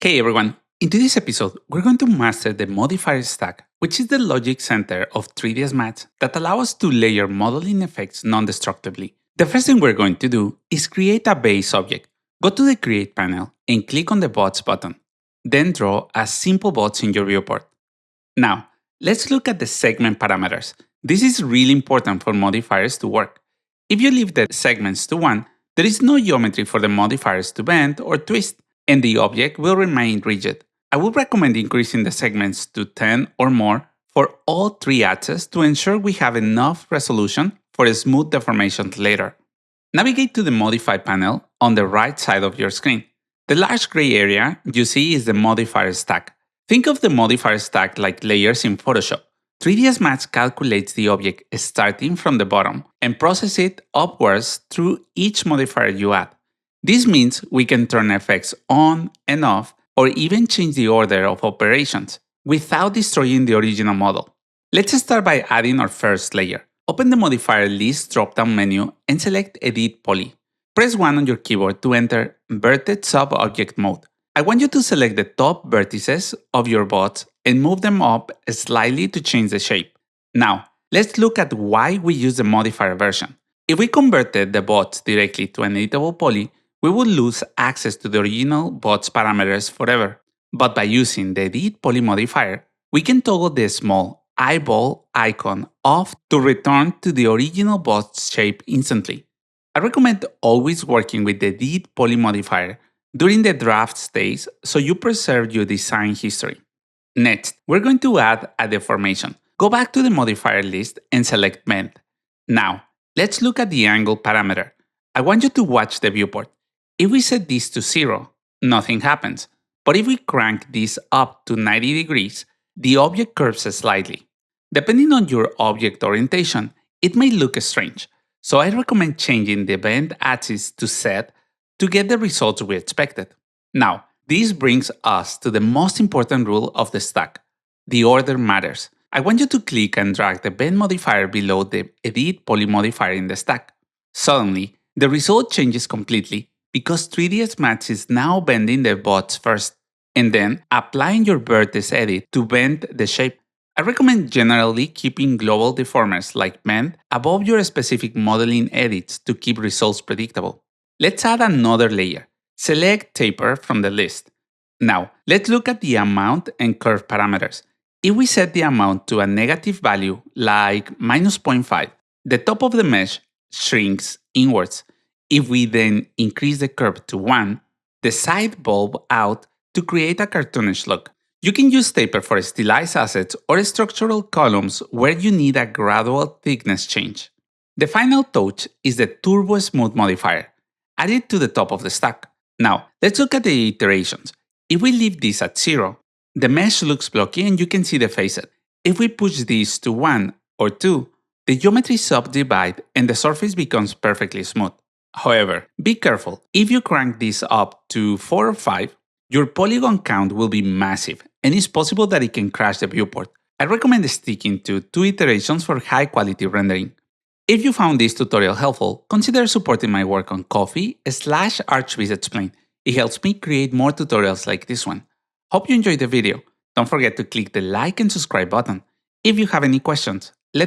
Hey everyone, in today's episode, we're going to master the Modifier Stack, which is the logic center of 3ds Math that allows us to layer modeling effects non-destructively. The first thing we're going to do is create a base object. Go to the Create panel and click on the Bots button. Then draw a simple bots in your viewport. Now, let's look at the segment parameters. This is really important for modifiers to work. If you leave the segments to 1, there is no geometry for the modifiers to bend or twist, and the object will remain rigid. I would recommend increasing the segments to 10 or more for all 3 axes to ensure we have enough resolution for a smooth deformation later. Navigate to the Modify panel on the right side of your screen. The large gray area you see is the Modifier Stack. Think of the Modifier Stack like layers in Photoshop. 3ds Math calculates the object starting from the bottom and processes it upwards through each modifier you add. This means we can turn effects on and off or even change the order of operations without destroying the original model. Let's start by adding our first layer. Open the Modifier List drop-down menu and select Edit Poly. Press 1 on your keyboard to enter Vertex Sub-Object mode. I want you to select the top vertices of your bots and move them up slightly to change the shape. Now, let's look at why we use the modifier version. If we converted the bots directly to an editable poly, we would lose access to the original bots parameters forever. But by using the Edit Poly modifier, we can toggle the small eyeball icon off to return to the original bots shape instantly. I recommend always working with the Edit Poly modifier during the draft stage so you preserve your design history. Next, we're going to add a deformation. Go back to the modifier list and select Bend. Now, let's look at the angle parameter. I want you to watch the viewport. If we set this to 0, nothing happens. But if we crank this up to 90 degrees, the object curves slightly. Depending on your object orientation, it may look strange. So I recommend changing the bend axis to set to get the results we expected. Now, this brings us to the most important rule of the stack. The order matters. I want you to click and drag the bend modifier below the Edit Poly modifier in the stack. Suddenly, the result changes completely because 3ds Math is now bending the bots first, and then applying your vertex edit to bend the shape. I recommend generally keeping global deformers like bend above your specific modeling edits to keep results predictable. Let's add another layer. Select Taper from the list. Now, let's look at the amount and curve parameters. If we set the amount to a negative value like -0.5, the top of the mesh shrinks inwards. If we then increase the curve to 1, the side bulb out to create a cartoonish look. You can use taper for stylized assets or structural columns where you need a gradual thickness change. The final touch is the TurboSmooth modifier. Add it to the top of the stack. Now, let's look at the iterations. If we leave this at 0, the mesh looks blocky and you can see the facet. If we push this to 1 or 2, the geometry subdivide and the surface becomes perfectly smooth. However, be careful. If you crank this up to 4 or 5, your polygon count will be massive, and it's possible that it can crash the viewport. I recommend sticking to 2 iterations for high-quality rendering. If you found this tutorial helpful, consider supporting my work on Ko-fi/Archviz Explain. It helps me create more tutorials like this one. Hope you enjoyed the video. Don't forget to click the like and subscribe button. If you have any questions,